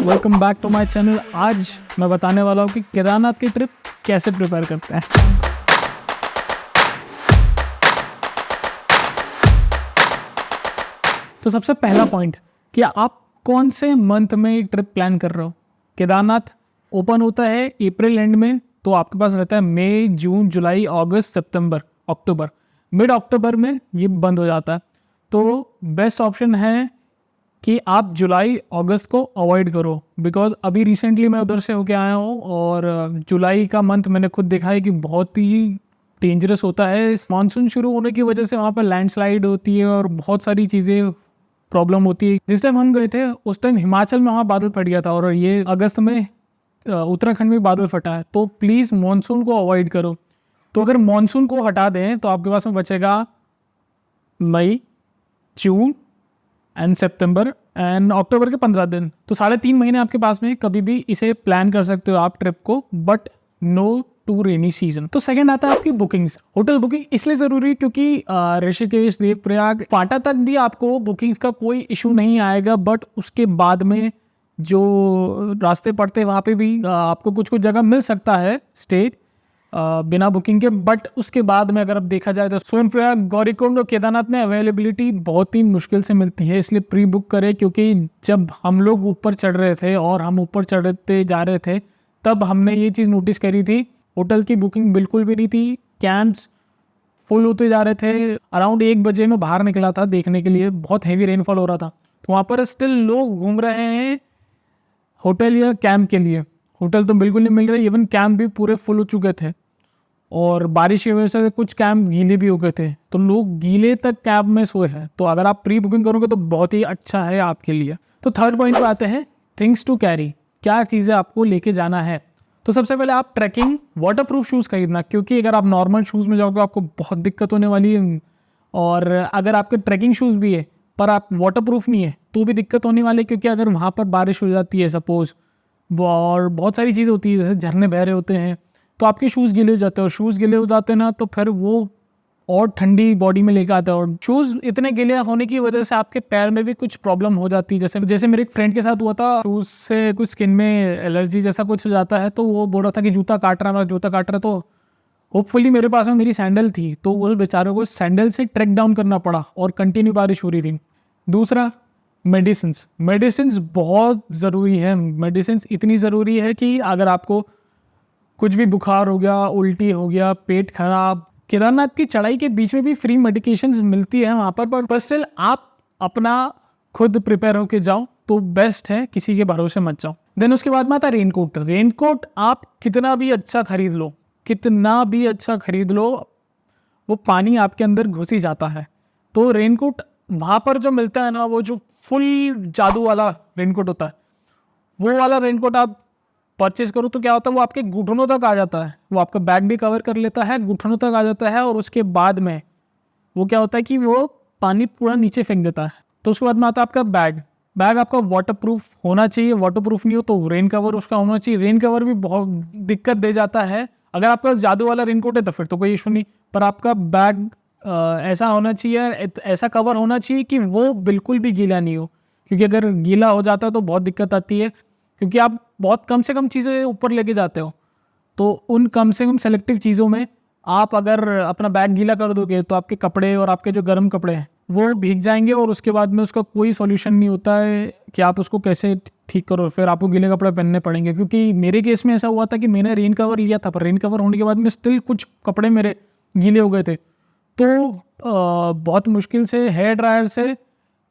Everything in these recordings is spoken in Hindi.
Welcome back to my channel. आज मैं बताने वाला हूँ कि केदारनाथ की ट्रिप कैसे प्रिपेयर करते हैं। तो सबसे पहला पॉइंट कि आप कौन से मंथ में ट्रिप प्लान कर रहे हो। केदारनाथ ओपन होता है अप्रैल एंड में, तो आपके पास रहता है मई, जून, जुलाई, अगस्त, सितंबर, अक्टूबर। मिड अक्टूबर में ये बंद हो जाता है। तो बेस्ट ऑप्शन है कि आप जुलाई अगस्त को अवॉइड करो, बिकॉज अभी रिसेंटली मैं उधर से होके आया हूँ और जुलाई का मंथ मैंने खुद देखा है कि बहुत ही डेंजरस होता है। मानसून शुरू होने की वजह से वहाँ पर लैंडस्लाइड होती है और बहुत सारी चीज़ें प्रॉब्लम होती है। जिस टाइम हम गए थे उस टाइम हिमाचल में वहाँ बादल फट गया था और ये अगस्त में उत्तराखंड में बादल फटा है। तो प्लीज़ मानसून को अवॉइड करो। तो अगर मानसून को हटा दें तो आपके पास में बचेगा मई, जून एंड सितंबर एंड अक्टूबर के 15 दिन। तो 3.5 महीने आपके पास में कभी भी इसे प्लान कर सकते हो आप ट्रिप को, but no to rainy season. तो सेकंड आता है आपकी बुकिंग्स। होटल बुकिंग इसलिए जरूरी है क्योंकि ऋषिकेश, देवप्रयाग, फाटा तक भी आपको बुकिंग्स का कोई इशू नहीं आएगा, बट उसके बाद में जो रास्ते पड़ते हैं वहाँ पे भी आपको कुछ कुछ जगह मिल सकता है स्टे बिना बुकिंग के। बट उसके बाद में अगर अब देखा जाए तो सोनप्रयाग, गौरीकुंड और केदारनाथ में अवेलेबिलिटी बहुत ही मुश्किल से मिलती है, इसलिए प्री बुक करें। क्योंकि जब हम लोग ऊपर चढ़ रहे थे और हम ऊपर चढ़ते जा रहे थे तब हमने ये चीज़ नोटिस करी थी, होटल की बुकिंग बिल्कुल भी नहीं थी। कैंप्स फुल होते जा रहे थे। अराउंड 1 बजे में बाहर निकला था देखने के लिए, बहुत हैवी रेनफॉल हो रहा था, तो वहाँ पर स्टिल लोग घूम रहे हैं होटल या कैंप के लिए। होटल तो बिल्कुल नहीं मिल रहे, इवन कैंप भी पूरे फुल हो चुके थे और बारिश की वजह से कुछ कैंप गीले भी हो गए थे, तो लोग गीले तक कैंप में सोए हैं। तो अगर आप प्री बुकिंग करोगे तो बहुत ही अच्छा है आपके लिए। तो थर्ड पॉइंट पे आते हैं थिंग्स टू कैरी, क्या चीज़ें आपको लेके जाना है। तो सबसे पहले आप ट्रैकिंग वाटरप्रूफ शूज़ खरीदना, क्योंकि अगर आप नॉर्मल शूज़ में जाओगे आपको बहुत दिक्कत होने वाली है। और अगर आपके ट्रैकिंग शूज़ भी है पर आप वाटरप्रूफ नहीं है तो भी दिक्कत होने वाली है, क्योंकि अगर वहाँ पर बारिश हो जाती है सपोज, और बहुत सारी चीज़ें होती है जैसे झरने बह रहे होते हैं, तो आपके शूज़ गीले हो जाते हैं और शूज़ गीले हो जाते हैं ना तो फिर वो और ठंडी बॉडी में लेकर आता है। और शूज़ इतने गीले होने की वजह से आपके पैर में भी कुछ प्रॉब्लम हो जाती है। जैसे मेरे एक फ्रेंड के साथ हुआ था, शूज़ से कुछ स्किन में एलर्जी जैसा कुछ हो जाता है, तो वो बोल रहा था कि जूता काट रहा है। तो होपफुली मेरे पास में मेरी सैंडल थी, तो उस बेचारे को सैंडल से ट्रैक डाउन करना पड़ा और कंटिन्यू बारिश हो रही थी। दूसरा, मेडिसिन्स बहुत ज़रूरी है। मेडिसिन्स इतनी ज़रूरी है कि अगर आपको कुछ भी बुखार हो गया, उल्टी हो गया, पेट खराब, केदारनाथ की चढ़ाई के बीच में भी फ्री मेडिकेशंस मिलती है वहाँ पर स्टिल आप अपना खुद प्रिपेयर होके जाओ तो बेस्ट है, किसी के भरोसे मत जाओ। देन उसके बाद में आता है रेनकोट आप कितना भी अच्छा खरीद लो वो पानी आपके अंदर घुस ही जाता है। तो रेनकोट वहाँ पर जो मिलता है ना, वो जो फुल जादू वाला रेनकोट होता है, वो वाला रेनकोट आप परचेज करो तो क्या होता है वो आपके घुटनों तक आ जाता है, वो आपका बैग भी कवर कर लेता है, घुटनों तक आ जाता है। और उसके बाद में वो क्या होता है कि वो पानी पूरा नीचे फेंक देता है। तो उसके बाद में आता है आपका बैग आपका वाटरप्रूफ होना चाहिए। वाटरप्रूफ नहीं हो तो रेन कवर उसका होना चाहिए। रेन कवर भी बहुत दिक्कत दे जाता है। अगर आपके पास जादू वाला रेनकोट है तो फिर तो कोई इशू नहीं, पर आपका बैग ऐसा होना चाहिए, ऐसा कवर होना चाहिए कि वो बिल्कुल भी गीला नहीं हो, क्योंकि अगर गीला हो जाता है तो बहुत दिक्कत आती है। क्योंकि आप बहुत कम से कम चीज़ें ऊपर लेके जाते हो, तो उन कम से कम सेलेक्टिव चीज़ों में आप अगर अपना बैग गीला कर दोगे तो आपके कपड़े और आपके जो गर्म कपड़े हैं वो भीग जाएंगे और उसके बाद में उसका कोई सॉल्यूशन नहीं होता है कि आप उसको कैसे ठीक करो, फिर आपको गीले कपड़े पहनने पड़ेंगे। क्योंकि मेरे केस में ऐसा हुआ था कि मैंने रेन कवर लिया था, पर रेन कवर होने के बाद में स्टिल कुछ कपड़े मेरे गीले हो गए थे। तो बहुत मुश्किल से हेयर ड्रायर से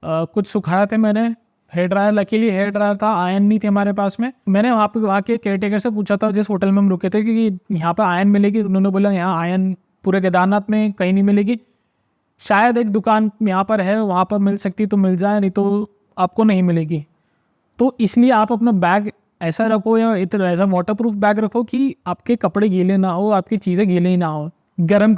कुछ सुखाया थे मैंने। लकीली हेयर ड्रायर था, आयरन नहीं थी हमारे पास में। मैंने वहाँ के केयरटेकर से पूछा था जिस होटल में हम रुके थे कि यहाँ पर आयरन मिलेगी। उन्होंने बोला यहाँ आयरन पूरे केदारनाथ में कहीं नहीं मिलेगी, शायद एक दुकान यहाँ पर है, वहाँ पर मिल सकती तो मिल जाए, नहीं तो आपको नहीं मिलेगी। तो इसलिए आप अपना बैग ऐसा रखो या ऐसा वाटरप्रूफ बैग रखो कि आपके कपड़े गीले ना हो, आपकी चीज़ें गीले ही ना हो। गरम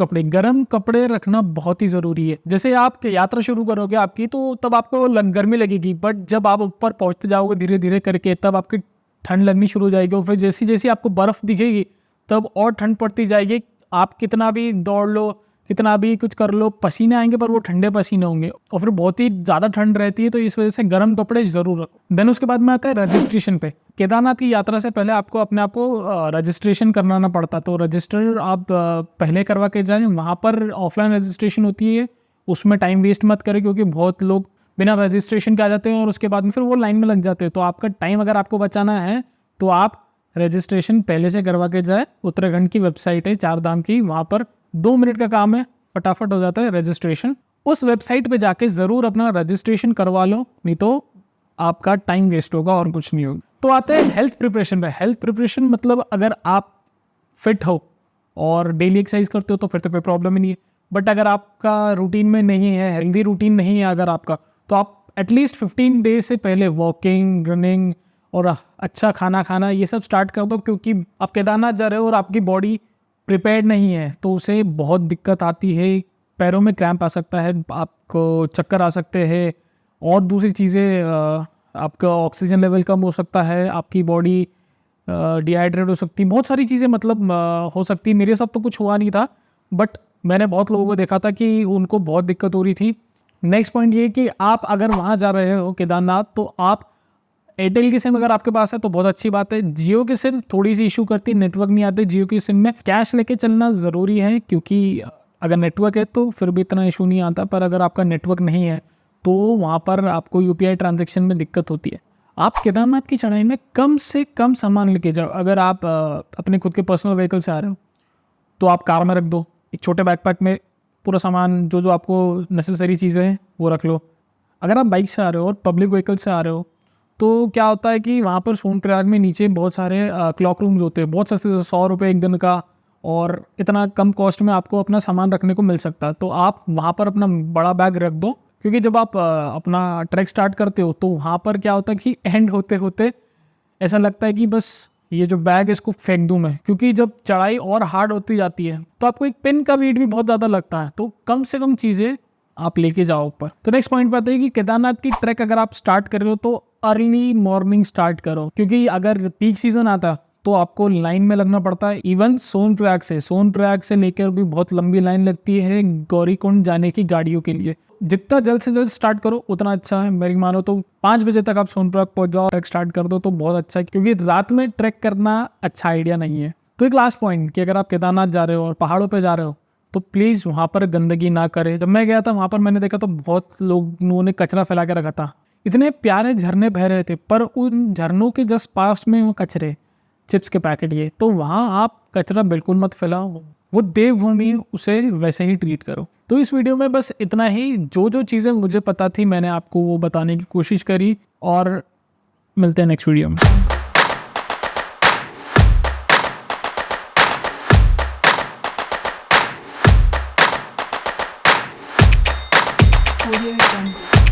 कपड़े रखना बहुत ही ज़रूरी है। जैसे आप यात्रा शुरू करोगे आपकी, तो तब आपको गर्मी लगेगी, बट जब आप ऊपर पहुंचते जाओगे धीरे धीरे करके तब आपकी ठंड लगनी शुरू हो जाएगी। और फिर जैसी जैसी आपको बर्फ़ दिखेगी तब और ठंड पड़ती जाएगी। आप कितना भी दौड़ लो, कितना भी कुछ कर लो, पसीने आएंगे पर वो ठंडे पसीने होंगे, और फिर बहुत ही ज़्यादा ठंड रहती है, तो इस वजह से गर्म कपड़े जरूर रखो। देन उसके बाद में आता है रजिस्ट्रेशन पे। केदारनाथ की यात्रा से पहले आपको अपने आप को रजिस्ट्रेशन करवाना पड़ता, तो रजिस्टर आप पहले करवा के जाएं। वहाँ पर ऑफलाइन रजिस्ट्रेशन होती है, उसमें टाइम वेस्ट मत करें, क्योंकि बहुत लोग बिना रजिस्ट्रेशन के आ जाते हैं और उसके बाद में फिर वो लाइन में लग जाते हैं। तो आपका टाइम अगर आपको बचाना है तो आप रजिस्ट्रेशन पहले से करवा के जाए। उत्तराखंड की वेबसाइट है चारधाम की, वहाँ पर 2 मिनट का काम है, फटाफट हो जाता है रजिस्ट्रेशन। उस वेबसाइट पे जाके ज़रूर अपना रजिस्ट्रेशन करवा लो, नहीं तो आपका टाइम वेस्ट होगा और कुछ नहीं होगा। तो आते हैं हेल्थ प्रिपरेशन पे। हेल्थ प्रिपरेशन मतलब अगर आप फिट हो और डेली एक्सरसाइज करते हो तो फिर तो कोई प्रॉब्लम ही नहीं है। बट अगर आपका रूटीन में नहीं है, हेल्दी रूटीन नहीं है अगर आपका, तो आप एटलीस्ट 15 डेज से पहले वॉकिंग, रनिंग और अच्छा खाना खाना ये सब स्टार्ट कर दो, क्योंकि आप केदारनाथ जा रहे हो और आपकी बॉडी प्रिपेयर्ड नहीं है तो उसे बहुत दिक्कत आती है। पैरों में क्रैम्प आ सकता है, आपको चक्कर आ सकते हैं, और दूसरी चीज़ें आपका ऑक्सीजन लेवल कम हो सकता है, आपकी बॉडी डिहाइड्रेट हो सकती है, बहुत सारी चीज़ें मतलब हो सकती है। मेरे साथ तो कुछ हुआ नहीं था, बट मैंने बहुत लोगों को देखा था कि उनको बहुत दिक्कत हो रही थी। नेक्स्ट पॉइंट ये कि आप अगर वहाँ जा रहे हो केदारनाथ, तो आप एयरटेल की सिम अगर आपके पास है तो बहुत अच्छी बात है। जियो की सिम थोड़ी सी इशू करती है, नेटवर्क नहीं आते जियो की सिम में। कैश लेके चलना ज़रूरी है, क्योंकि अगर नेटवर्क है तो फिर भी इतना इशू नहीं आता, पर अगर आपका नेटवर्क नहीं है तो वहाँ पर आपको यूपीआई ट्रांजैक्शन में दिक्कत होती है। आप केदारनाथ की चढ़ाई में कम से कम सामान लेके जाओ। अगर आप अपने खुद के पर्सनल व्हीकल से आ रहे हो तो आप कार में रख दो, एक छोटे बैकपैक में पूरा सामान जो जो आपको नेसेसरी चीज़ें हैं वो रख लो। अगर आप बाइक से आ रहे हो और पब्लिक व्हीकल से आ रहे हो तो क्या होता है कि वहाँ पर सोनप्रयाग में नीचे बहुत सारे क्लॉक रूम्स होते हैं, बहुत सस्ते, 100 रुपये एक दिन का, और इतना कम कॉस्ट में आपको अपना सामान रखने को मिल सकता है। तो आप वहाँ पर अपना बड़ा बैग रख दो, क्योंकि जब आप अपना ट्रैक स्टार्ट करते हो तो वहाँ पर क्या होता है कि एंड होते होते ऐसा लगता है कि बस ये जो बैग है इसको फेंक दूं मैं, क्योंकि जब चढ़ाई और हार्ड होती जाती है तो आपको एक पिन का वेट भी बहुत ज़्यादा लगता है। तो कम से कम चीज़ें आप लेके जाओ ऊपर। तो नेक्स्ट पॉइंट पे आता है कि केदारनाथ की ट्रैक अगर आप स्टार्ट कर रहे हो तो अर्ली मॉर्निंग स्टार्ट करो, क्योंकि अगर पीक सीजन आता तो आपको लाइन में लगना पड़ता है। इवन सोनप्रयाग से लेकर भी बहुत लंबी लाइन लगती है गौरीकुंड जाने की गाड़ियों के लिए। जितना जल्द से जल्द स्टार्ट करो उतना अच्छा है, मेरी मानो तो 5 बजे तक आप सोनप्रयाग पहुंच जाओ, ट्रैक स्टार्ट कर दो तो बहुत अच्छा है, क्योंकि रात में ट्रैक करना अच्छा आइडिया नहीं है। तो एक लास्ट पॉइंट कि अगर आप केदारनाथ जा रहे हो और पहाड़ों पे जा रहे हो तो प्लीज़ वहाँ पर गंदगी ना करें। जब मैं गया था वहाँ पर मैंने देखा तो बहुत लोगों ने कचरा फैला के रखा था। इतने प्यारे झरने बह रहे थे, पर उन झरनों के जस्ट पास में वो कचरे, चिप्स के पैकेट, ये तो वहाँ आप कचरा बिल्कुल मत फैलाओ, वो देवभूमि, उसे वैसे ही ट्रीट करो। तो इस वीडियो में बस इतना ही। जो जो चीज़ें मुझे पता थी मैंने आपको वो बताने की कोशिश करी, और मिलते हैं नेक्स्ट वीडियो में। Audio Jungle.